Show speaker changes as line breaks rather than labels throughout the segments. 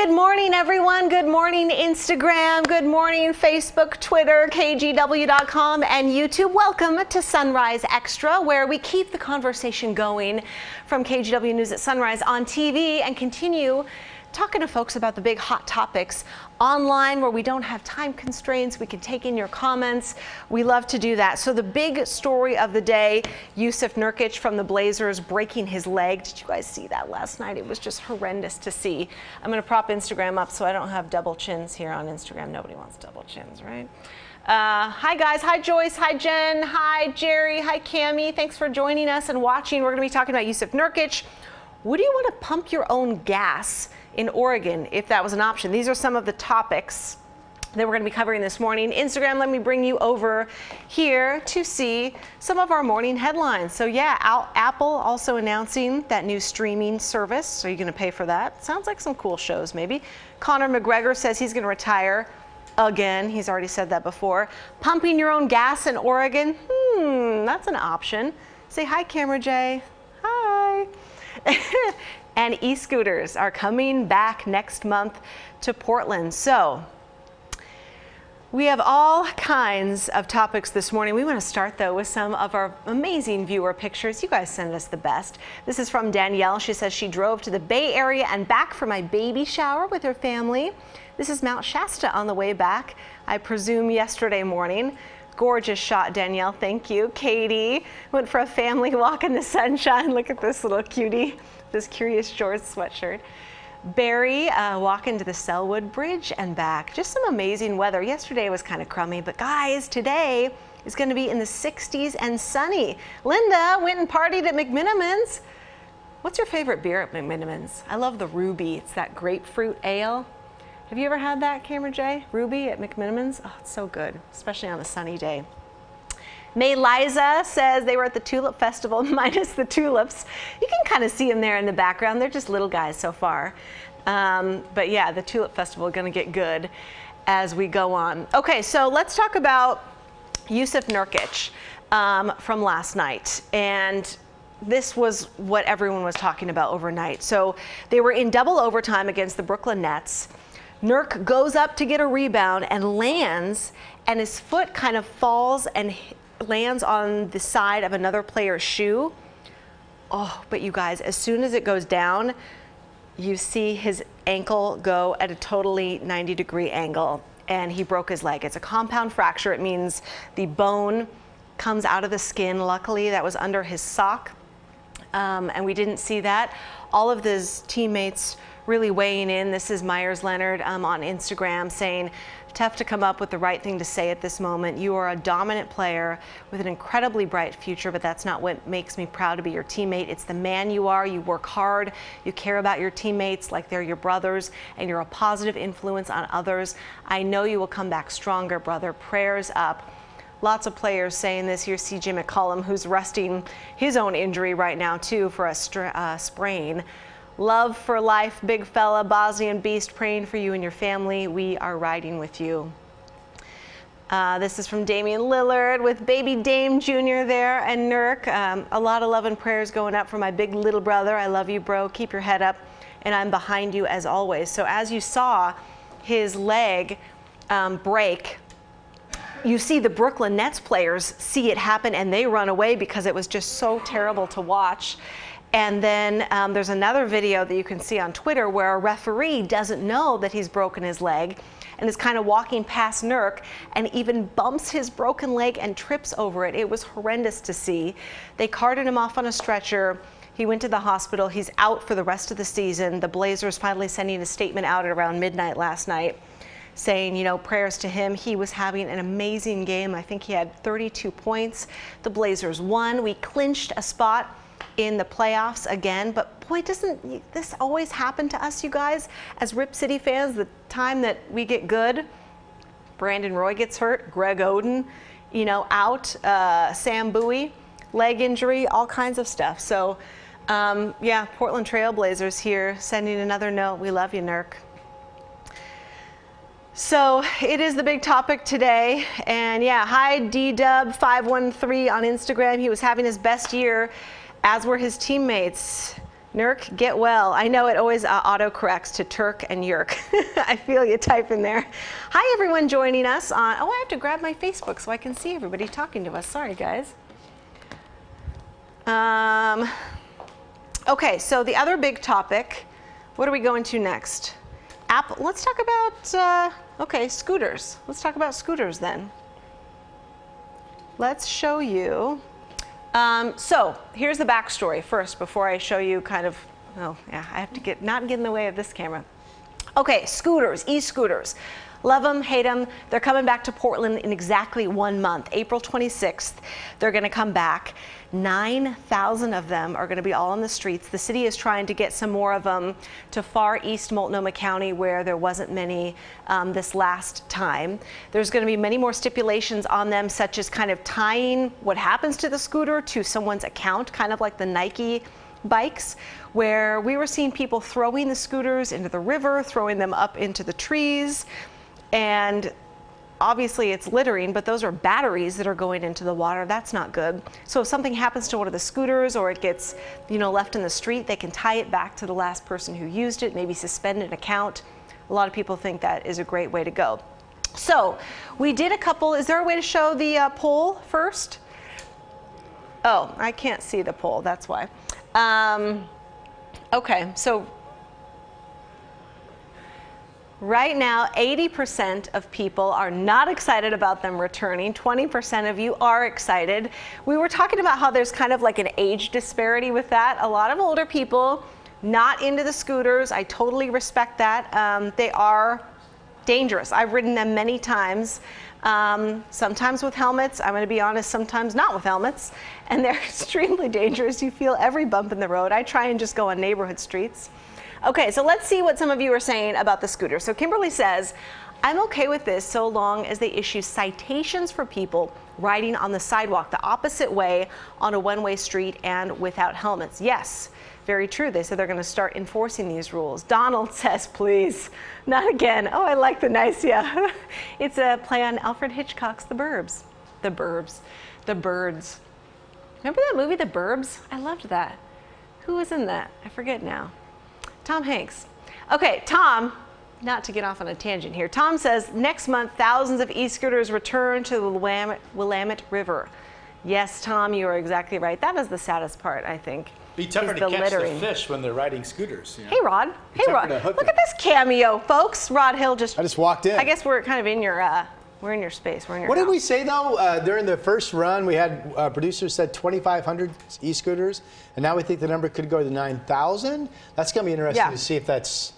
Good morning, everyone. Good morning, Instagram. Good morning, Facebook, Twitter, KGW.com, and YouTube. Welcome to Sunrise Extra, where we keep the conversation going from KGW News at Sunrise on TV and continue talking to folks about the big hot topics online where we don't have time constraints. We can take in your comments. We love to do that. So the big story of the day, Jusuf Nurkic from the Blazers breaking his leg. Did you guys see that last night? It was just horrendous to see. I'm going to prop Instagram up so I don't have double chins here on Instagram. Nobody wants double chins, right? Hi guys, hi Joyce, hi Jen, hi Jerry, hi Cammie. Thanks for joining us and watching. We're going to be talking about Jusuf Nurkic. Would you want to pump your own gas in Oregon if that was an option? These are some of the topics that we're going to be covering this morning. Instagram, let me bring you over here to see some of our morning headlines. So yeah, Apple also announcing that new streaming service. Are you going to pay for that? Sounds like some cool shows maybe. Conor McGregor says he's going to retire again. He's already said that before. Pumping your own gas in Oregon? That's an option. Say hi, Camera J. Hi. And e-scooters are coming back next month to Portland. So we have all kinds of topics this morning. We want to start though with some of our amazing viewer pictures. You guys send us the best. This is from Danielle. She says she drove to the Bay Area and back for my baby shower with her family. This is Mount Shasta on the way back, I presume yesterday morning. Gorgeous shot, Danielle. Thank you. Katie went for a family walk in the sunshine. Look at this little cutie, this Curious George sweatshirt. Barry walking to the Selwood Bridge and back. Just some amazing weather. Yesterday was kind of crummy, but guys, today is going to be in the 60s and sunny. Linda went and partied at McMinniman's. What's your favorite beer at McMinniman's? I love the Ruby. It's that grapefruit ale. Have you ever had that, Camera J? Ruby at McMinniman's? Oh, it's so good, especially on a sunny day. May Liza says they were at the Tulip Festival minus the tulips. You can kind of see them there in the background. They're just little guys so far. But yeah, the Tulip Festival is going to get good as we go on. Okay, so let's talk about Jusuf Nurkic from last night. And this was what everyone was talking about overnight. So they were in double overtime against the Brooklyn Nets. Nurk goes up to get a rebound and lands, and his foot kind of falls and lands on the side of another player's shoe. Oh, but you guys, as soon as it goes down, you see his ankle go at a totally 90-degree angle, and he broke his leg. It's a compound fracture. It means the bone comes out of the skin. Luckily, that was under his sock, and we didn't see that. All of his teammates really weighing in. This is Myers Leonard on Instagram saying, tough to come up with the right thing to say at this moment. You are a dominant player with an incredibly bright future, but that's not what makes me proud to be your teammate. It's the man you are. You work hard. You care about your teammates like they're your brothers, and you're a positive influence on others. I know you will come back stronger, brother. Prayers up. Lots of players saying this. Here's CJ McCollum, who's resting his own injury right now, too, for a sprain. Love for life, big fella. Bosnian Beast, praying for you and your family. We are riding with you. This is from Damian Lillard with baby Dame Jr. there and Nurk. A lot of love and prayers going up for my big little brother. I love you, bro. Keep your head up, and I'm behind you as always. So as you saw his leg break, you see the Brooklyn Nets players see it happen, and they run away because it was just so terrible to watch. And then there's another video that you can see on Twitter where a referee doesn't know that he's broken his leg and is kind of walking past Nurk and even bumps his broken leg and trips over it. It was horrendous to see. They carted him off on a stretcher. He went to the hospital. He's out for the rest of the season. The Blazers finally sending a statement out at around midnight last night saying, you know, prayers to him. He was having an amazing game. I think he had 32 points. The Blazers won. We clinched a spot in the playoffs again, but boy, doesn't this always happen to us, you guys, as Rip City fans? The time that we get good, Brandon Roy gets hurt, Greg Oden, you know, out, Sam Bowie, leg injury, all kinds of stuff. So yeah, Portland Trail Blazers here sending another note. We love you, Nurk. So it is the big topic today, and yeah, hi DDub513 on Instagram. He was having his best year, as were his teammates. Nurk, get well. I know it always auto-corrects to Turk and Yerk. I feel you type in there. Hi, everyone joining us on, oh, I have to grab my Facebook so I can see everybody talking to us. Sorry, guys. Okay, so the other big topic, what are we going to next? Let's talk about, okay, scooters. Let's talk about scooters then. Let's show you. So here's the backstory first before I show you kind of, oh yeah, I have to not get in the way of this camera. Okay, scooters, e-scooters. Love them, hate them. They're coming back to Portland in exactly 1 month. April 26th, they're gonna come back. 9,000 of them are gonna be all on the streets. The city is trying to get some more of them to far east Multnomah County where there wasn't many this last time. There's gonna be many more stipulations on them, such as kind of tying what happens to the scooter to someone's account, kind of like the Nike bikes, where we were seeing people throwing the scooters into the river, throwing them up into the trees. And obviously it's littering, but those are batteries that are going into the water. That's not good. So if something happens to one of the scooters or it gets, left in the street, they can tie it back to the last person who used it, maybe suspend an account. A lot of people think that is a great way to go. So we did a couple, is there a way to show the poll first? Oh, I can't see the poll, that's why. Okay, so right now, 80% of people are not excited about them returning. 20% of you are excited. We were talking about how there's kind of like an age disparity with that. A lot of older people not into the scooters. I totally respect that. They are dangerous. I've ridden them many times. Sometimes with helmets, I'm going to be honest, sometimes not with helmets, and they're extremely dangerous. You feel every bump in the road. I try and just go on neighborhood streets. Okay, so let's see what some of you are saying about the scooter. So Kimberly says, I'm okay with this so long as they issue citations for people riding on the sidewalk the opposite way on a one-way street and without helmets. Yes, very true. They said they're going to start enforcing these rules. Donald says, please, not again. Oh, I like the nice, yeah. It's a play on Alfred Hitchcock's The Burbs. The Burbs. The Birds. Remember that movie, The Burbs? I loved that. Who was in that? I forget now. Tom Hanks. Okay, Tom, not to get off on a tangent here. Tom says, next month, thousands of e-scooters return to the Willamette River. Yes, Tom, you are exactly right. That is the saddest part, I think.
Be tougher to catch the fish when they're riding scooters.
Hey, Rod. Hey, Rod. Look at this cameo, folks. Rod Hill just...
I just walked in.
I guess we're kind of in your... we're in your space. We're in your
What
house.
did we say, though? During the first run, we had producers said 2,500 e-scooters, and now we think the number could go to 9,000. That's going to be interesting to see if that's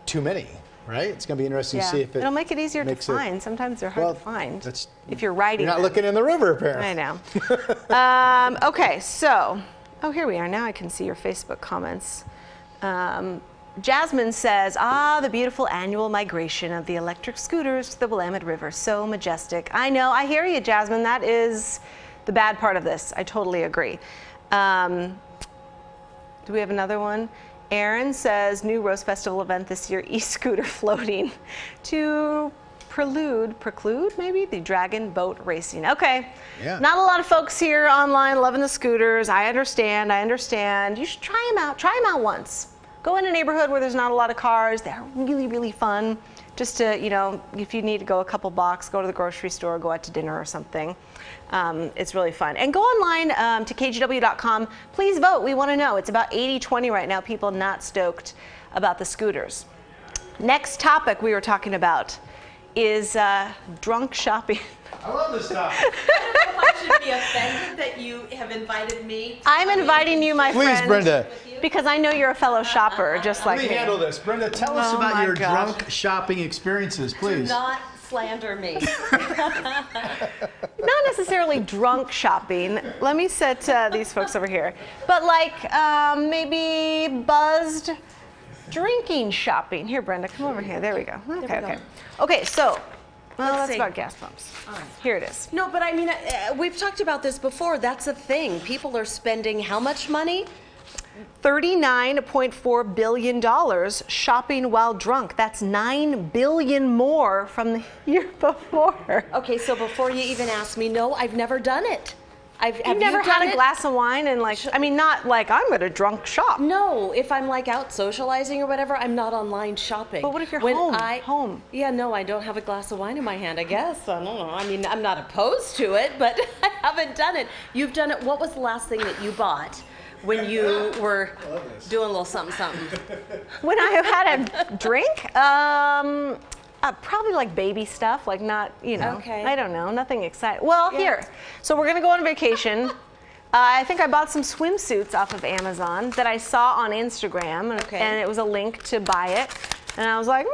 too many, right? It's going to be interesting to see if
it'll make it easier to find. Sometimes they're hard to find if you're riding.
You're not looking in the river, apparently.
I know. Okay, so, oh, here we are. Now I can see your Facebook comments. Jasmine says, the beautiful annual migration of the electric scooters to the Willamette River. So majestic. I know, I hear you, Jasmine. That is the bad part of this. I totally agree. Do we have another one? Aaron says, new Rose Festival event this year, e-scooter floating to preclude maybe the dragon boat racing. Okay, not a lot of folks here online loving the scooters. I understand. You should try them out. Try them out once. Go in a neighborhood where there's not a lot of cars. They're really, really fun. Just to, if you need to go a couple blocks, go to the grocery store, go out to dinner or something. It's really fun. And go online to kgw.com. Please vote. We want to know. It's about 80-20 right now. People not stoked about the scooters. Next topic we were talking about is drunk shopping.
I love this stuff.
I don't know if I should be offended that you have invited me.
I'm inviting you, my friend.
Please, Brenda.
Because I know you're a fellow shopper, just like me.
Let me handle this. Brenda, tell us about your drunk shopping experiences, please.
Do not slander me.
Not necessarily drunk shopping. Let me set these folks over here. But like maybe buzzed drinking shopping. Here, Brenda, come over here. There we go. Okay. Okay, so, well, that's about gas pumps.
All right.
Here it is.
No, but I mean, we've talked about this before. That's a thing. People are spending how much money?
$39.4 billion shopping while drunk. That's $9 billion more from the year before.
Okay, so before you even ask me, no, I've never done it.
You've never had a glass of wine and like, I mean, not like I'm at a drunk shop.
No, if I'm like out socializing or whatever, I'm not online shopping.
But what if you're home?
Yeah, no, I don't have a glass of wine in my hand, I guess. I don't know. I mean, I'm not opposed to it, but I haven't done it. You've done it. What was the last thing that you bought when you were doing a little something, something?
When I had a drink? Probably like baby stuff, like not, you know,
Okay.
I don't know, nothing exciting. Well, here, so we're gonna go on vacation. I think I bought some swimsuits off of Amazon that I saw on Instagram, and it was a link to buy it. And I was like,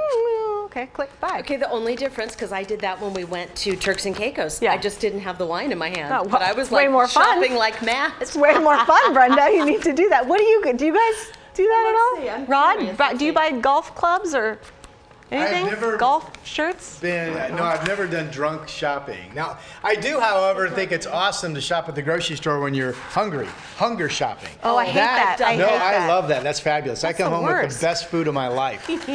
okay, click buy.
Okay, the only difference, because I did that when we went to Turks and Caicos.
Yeah.
I just didn't have the wine in my hand.
Oh, well,
but I was
way
like
more fun.
shopping like mad.
It's way more fun, Brenda. You need to do that. What do you guys do that at all?
Let's see, I'm
Rod,
curious.
do you buy golf clubs or anything?
I've never
Golf shirts?
No, I've never done drunk shopping. Now, I do, however, think it's awesome to shop at the grocery store when you're hungry. Hunger shopping.
Oh, I hate that. I hate that.
I love that. That's fabulous. I come
the
home with
worst.
the best food of my life.
What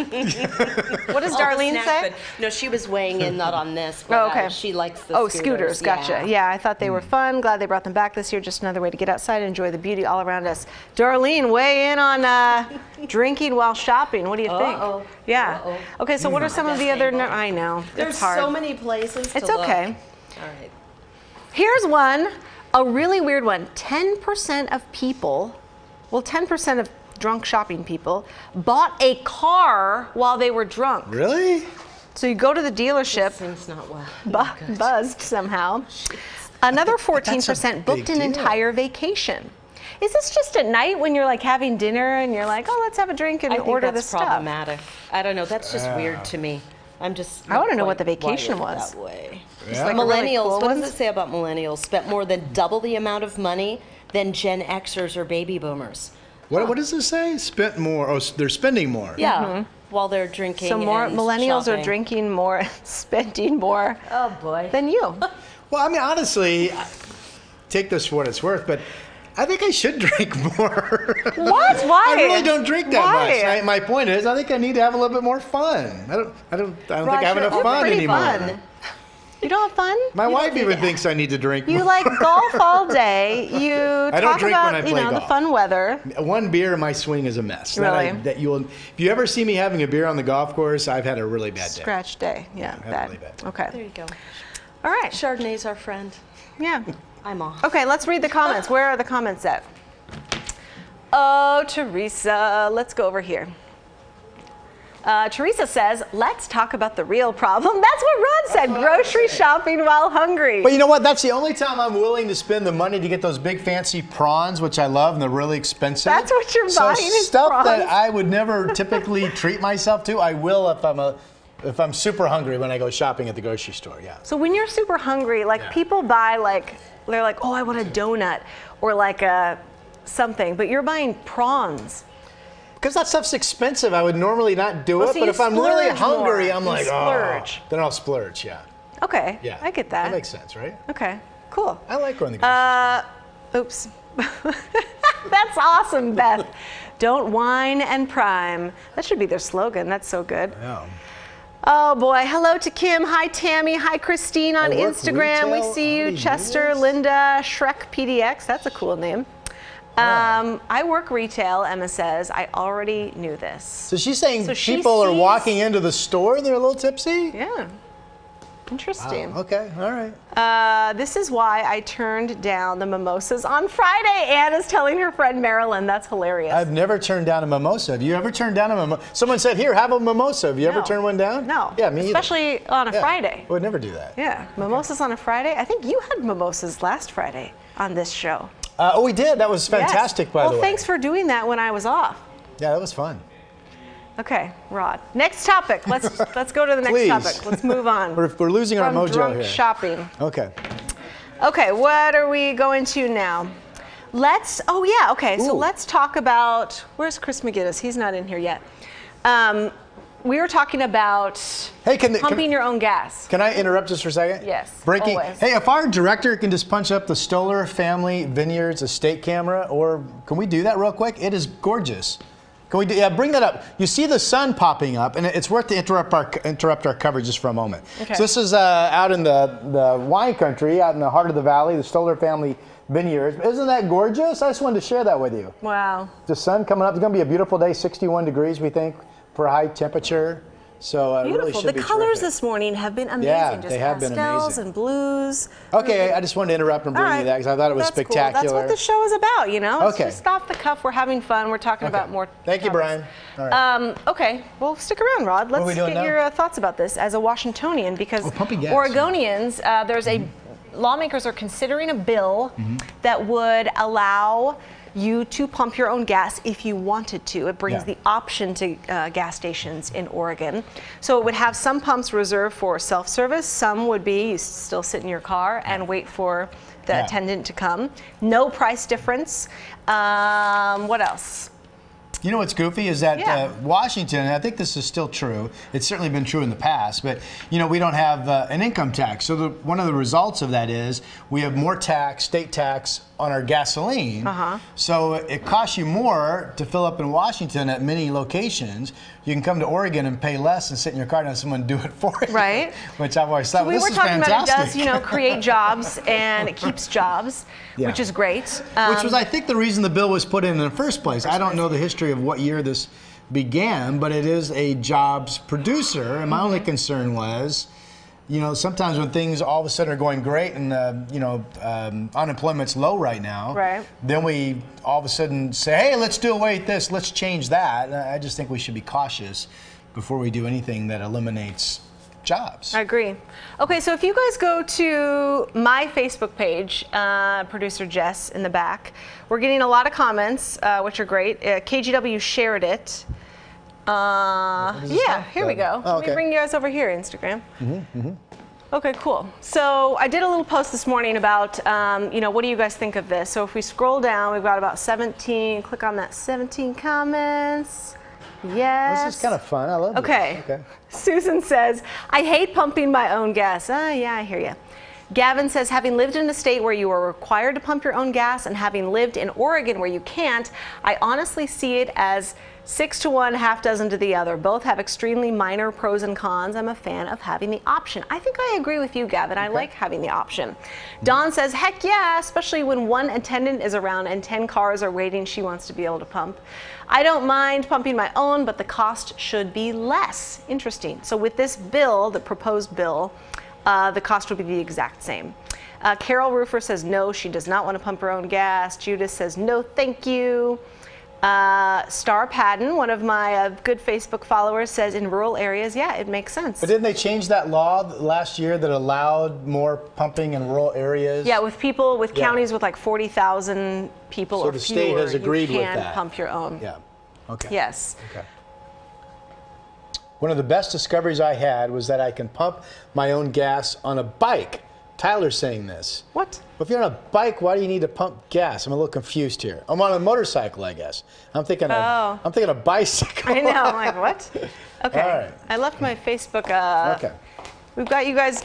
does
All the
Darlene
snack
say?
food. No, she was weighing in not on this, but she likes the
scooters. Gotcha. Yeah, I thought they were fun. Glad they brought them back this year. Just another way to get outside and enjoy the beauty all around us. Darlene, weigh in on drinking while shopping. What do you think? Yeah. Okay, so what are some of the other? I know.
There's
it's hard.
so many places to
It's
look.
okay.
All right.
Here's one, a really weird one. 10% of people, well, 10% of drunk shopping people bought a car while they were drunk.
Really?
So you go to the dealership,
Things not well.
buzzed somehow. Another 14% booked an
deal.
entire vacation. Is this just at night when you're like having dinner and you're like, oh, let's have a drink and
I think
order
that's
this stuff?
problematic. I don't know. That's just weird to me. I'm just.
I wanna
not
know what
quite
the vacation
wired
was.
That way.
Yeah.
like a really
Millennials.
cool
What does
ones?
it say about millennials? Spent more than double the amount of money than Gen Xers or baby boomers.
What does it say? Spent more. Oh, they're spending more.
Yeah. While they're drinking.
So more
and
millennials are
shopping.
drinking more, spending more
Oh boy.
than you.
Well, I mean, honestly, take this for what it's worth, but I think I should drink more.
What? Why?
I really don't drink that
Why?
much. My point is, I think I need to have a little bit more fun. I don't think I have enough fun
pretty
anymore.
fun. You don't have fun?
My wife even thinks I need to drink
You
more.
like golf all day. You
don't
talk
drink
about
when I play
the
golf.
fun weather.
One beer, my swing is a mess.
Really?
If you ever see me having a beer on the golf course, I've had a really bad day.
Scratch day. Yeah,
I've had a
bad.
really bad day.
Okay.
There you go.
All right.
Chardonnay's our friend.
Yeah.
I'm off.
Okay, let's read the comments. Where are the comments at? Oh, Teresa. Let's go over here. Teresa says, let's talk about the real problem. That's what Rod said, grocery shopping while hungry.
But you know what? That's the only time I'm willing to spend the money to get those big fancy prawns, which I love, and they're really expensive.
That's what you're buying is
stuff
prawns.
that I would never typically treat myself to, I will if I'm super hungry when I go shopping at the grocery store, yeah.
So when you're super hungry, like people buy they're like, oh, I want a donut or like something, but you're buying prawns.
Because that stuff's expensive, I would normally not do
Well,
it,
so
but
you
if I'm really
splurge
hungry,
more.
I'm
You
like,
splurge.
oh, then I'll splurge, yeah.
Okay,
Yeah.
I get that.
That makes sense, right?
Okay, cool.
I like going to the grocery store.
Oops. That's awesome, Beth. Don't whine and prime. That should be their slogan. That's so good.
Yeah.
Oh boy. Hello to Kim. Hi Tammy. Hi Christine on
I work
Instagram. We
retail,
see you.
already
Chester,
knew this.
Linda, Shrek PDX. That's a cool name. I work retail, Emma says. I already knew this.
So she's saying
So she
people are
sees-
walking into the store and they're a little tipsy?
Yeah. Interesting.
Okay, all right.
This is why I turned down the mimosas on Friday. Anne is telling her friend Marilyn. That's hilarious.
I've never turned down a mimosa. Have you ever turned down a mimosa? Someone said, here, have a mimosa. Have you ever
No.
turned one down?
No.
Yeah, me either.
Especially on a
Yeah.
Friday.
I would never do that.
Yeah, mimosas on a Friday. I think you had mimosas last Friday on this show.
Oh, we did. That was fantastic,
Yes.
by the way.
Well, thanks for doing that when I was off.
Yeah, that was fun.
Okay, Rod. Next topic. Let's go to the next
Please.
topic. Let's move on.
We're losing our
From
mojo
drunk
here.
shopping.
Okay.
Okay, what are we going to now? So let's talk about, where's Chris McGinnis? He's not in here yet. We were talking about
Hey,
pumping your own gas.
Can I interrupt just for a second?
Yes,
Breaking.
always.
Hey, if our director can just punch up the Stoller Family Vineyards estate camera, or can we do that real quick? It is gorgeous. Can we do? Yeah, bring that up. You see the sun popping up, and it's worth to interrupt our coverage just for a moment.
Okay.
So this is out in the wine country, out in the heart of the valley, the Stoller Family been years. Isn't that gorgeous? I just wanted to share that with you.
Wow.
The sun coming up. It's going to be a beautiful day, 61 degrees, we think, for high temperature. So it really should be
The colors
terrific.
this morning have been amazing.
Yeah,
just
they have been
pastels
amazing.
And blues.
Okay, I just wanted to interrupt and bring you that because I thought it was spectacular.
Cool. That's what the show is about, you know?
Okay.
It's just off the cuff. We're having fun. We're talking about more
Thank you, Brian. All right.
Okay, well, stick around, Rod. Let's get your thoughts about this as a Washingtonian, because Oregonians, lawmakers are considering a bill that would allow you to pump your own gas if you wanted to. It brings the option to gas stations in Oregon. So it would have some pumps reserved for self-service. Some would be you still sit in your car and wait for the attendant to come. No price difference. What else?
You know what's goofy is that Washington, and I think this is still true, it's certainly been true in the past, but you know, we don't have an income tax. So one of the results of that is we have more tax, state tax on our gasoline. So it costs you more to fill up in Washington at many locations. You can come to Oregon and pay less and sit in your car and have someone do it for you.
Right.
Which I've always thought,
we were talking about it does, you know, create jobs and it keeps jobs, which is great.
Which was, I think, the reason the bill was put in the first place. I don't know the history of what year this began, but it is a jobs producer. And my only concern was, you know, sometimes when things all of a sudden are going great and, you know, unemployment's low right now, then we all of a sudden say, hey, let's do away with this, let's change that. And I just think we should be cautious before we do anything that eliminates jobs. I
agree. Okay, so if you guys go to my Facebook page, producer Jess in the back, we're getting a lot of comments, which are great. KGW shared it. Yeah, here we go. Let me bring you guys over here, Instagram. Okay, cool. So I did a little post this morning about, you know, what do you guys think of this? So if we scroll down, we've got about 17, click on that 17 comments. Yes.
This is kind of fun. I love it.
Okay. Susan says, I hate pumping my own gas. Yeah, I hear you. Gavin says, having lived in a state where you are required to pump your own gas and having lived in Oregon where you can't, I honestly see it as 6 to 1, half dozen to the other. Both have extremely minor pros and cons. I'm a fan of having the option. I think I agree with you, Gavin. I like having the option. Dawn says, heck yeah, especially when one attendant is around and 10 cars are waiting. She wants to be able to pump. I don't mind pumping my own, but the cost should be less. Interesting. So with this bill, the proposed bill, the cost would be the exact same. Carol Roofer says no, she does not want to pump her own gas. Judith says no, thank you. Star Padden, one of my good Facebook followers, says in rural areas, yeah, it makes sense.
But didn't they change that law last year that allowed more pumping in rural areas?
Yeah, with people, with counties with like 40,000 people or fewer,
so the state has agreed
you
with
can
that.
Pump your own.
Yeah. Okay.
Yes.
Okay. One of the best discoveries I had was that I can pump my own gas on a bike. Tyler's saying this.
What?
Well, if you're on a bike, why do you need to pump gas? I'm a little confused here. I'm on a motorcycle, I guess. I'm thinking a bicycle.
I know. I'm like, what? Okay.
All right.
I left my Facebook.
Okay.
We've got you guys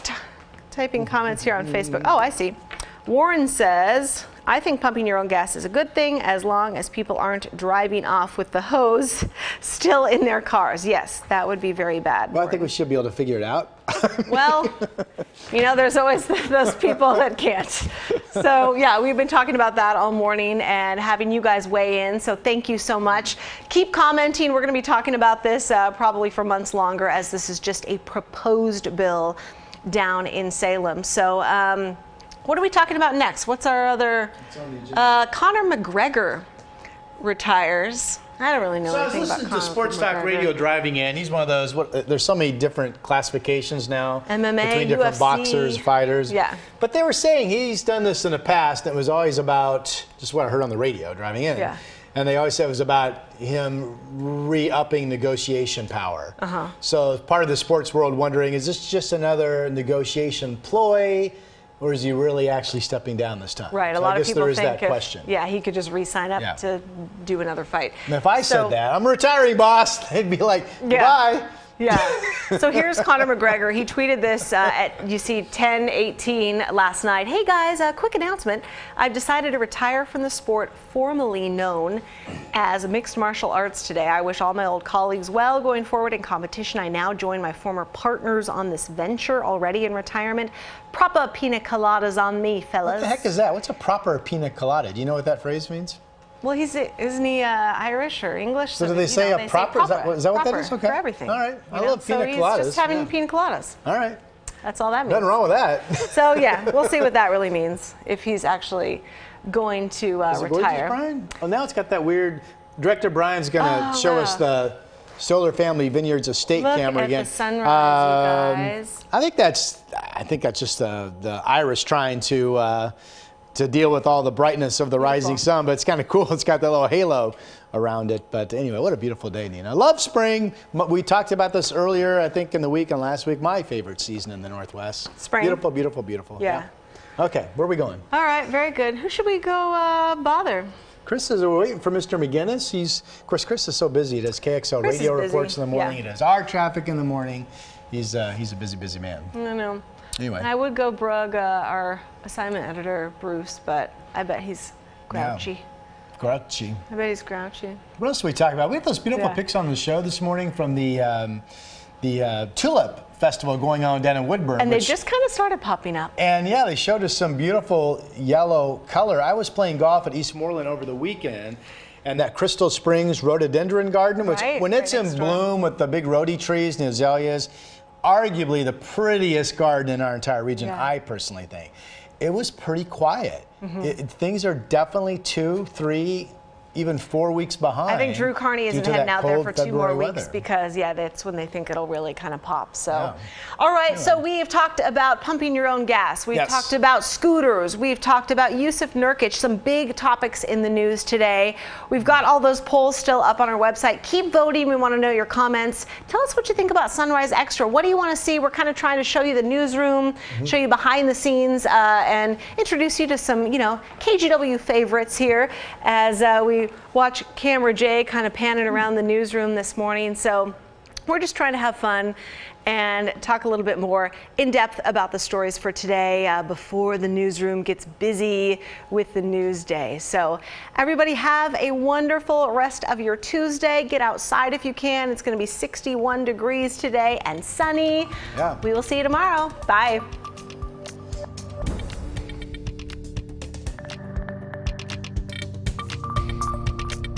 typing comments here on Facebook. Oh, I see. Warren says, I think pumping your own gas is a good thing as long as people aren't driving off with the hose still in their cars. Yes, that would be very bad.
Well, I think we should be able to figure it out.
Well, you know, there's always those people that can't. So, yeah, we've been talking about that all morning and having you guys weigh in. So thank you so much. Keep commenting. We're going to be talking about this probably for months longer, as this is just a proposed bill down in Salem. So, what are we talking about next? What's our other? Conor McGregor retires. I don't really know anything about Conor.
So I was listening to Sports Talk Radio driving in. He's one of those. There's so many different classifications now.
MMA,
between different
UFC.
boxers, fighters.
Yeah.
But they were saying he's done this in the past. And it was always about just what I heard on the radio driving in.
Yeah.
And they always said it was about him re-upping negotiation power. So part of the sports world wondering, is this just another negotiation ploy? Or is he really actually stepping down this time?
Right,
so
a lot
I guess
of people
there is
think
that question.
Yeah, he could just re-sign up to do another fight.
And if I said that, I'm retiring, boss, they'd be like, goodbye.
Yeah. So here's Conor McGregor. He tweeted this at, you see, 10:18 last night. Hey guys, a quick announcement. I've decided to retire from the sport formerly known as mixed martial arts today. I wish all my old colleagues well going forward in competition. I now join my former partners on this venture already in retirement. Proper pina coladas on me, fellas.
What the heck is that? What's a proper pina colada? Do you know what that phrase means?
Well, isn't he Irish or English?
So do they say a proper? Is that what that is? Okay.
For everything.
All right. I love pina coladas.
So he's just having pina coladas.
All right.
That's all that means.
Nothing wrong with that.
So yeah, we'll see what that really means, if he's actually going to retire.
Brian? Oh, now it's got that weird. Director Brian's going to show us the Solar Family Vineyards estate camera again.
Look at the sunrise, you guys.
I think that's just the Irish trying to deal with all the brightness of the rising sun, but it's kind of cool. It's got that little halo around it. But anyway, what a beautiful day, Nina. I love spring. We talked about this earlier, I think, in the week and last week. My favorite season in the Northwest.
Spring.
Beautiful, beautiful, beautiful.
Yeah.
Okay, where are we going?
All right, very good. Who should we go bother?
Chris is waiting for Mr. McGinnis. Of course, Chris is so busy. He does KXL radio reports in the morning. He does our traffic in the morning. He's a busy, busy man.
I know.
Anyway.
I would go brug our assignment editor, Bruce, but I bet he's grouchy.
Yeah. Grouchy.
I bet he's grouchy.
What else did we talk about? We have those beautiful pics on the show this morning from the Tulip Festival going on down in Woodburn.
And they just kind of started popping up.
And yeah, they showed us some beautiful yellow color. I was playing golf at Eastmoreland over the weekend, and that Crystal Springs rhododendron garden, which when it's in bloom with the big rhodey trees and the azaleas, arguably the prettiest garden in our entire region, I personally think. It was pretty quiet. Things are definitely 2, 3, even 4 weeks behind.
I think Drew Carney isn't heading out there for 2 more weeks because, that's when they think it'll really kind of pop. So, all right, so we've talked about pumping your own gas. We've talked about scooters. We've talked about Yusuf Nurkic, some big topics in the news today. We've got all those polls still up on our website. Keep voting. We want to know your comments. Tell us what you think about Sunrise Extra. What do you want to see? We're kind of trying to show you the newsroom, show you behind the scenes, and introduce you to some, KGW favorites here as we watch Camera J kind of panning around the newsroom this morning. So we're just trying to have fun and talk a little bit more in depth about the stories for today before the newsroom gets busy with the news day. So everybody have a wonderful rest of your Tuesday. Get outside if you can. It's going to be 61 degrees today and sunny. We will see you tomorrow. Bye.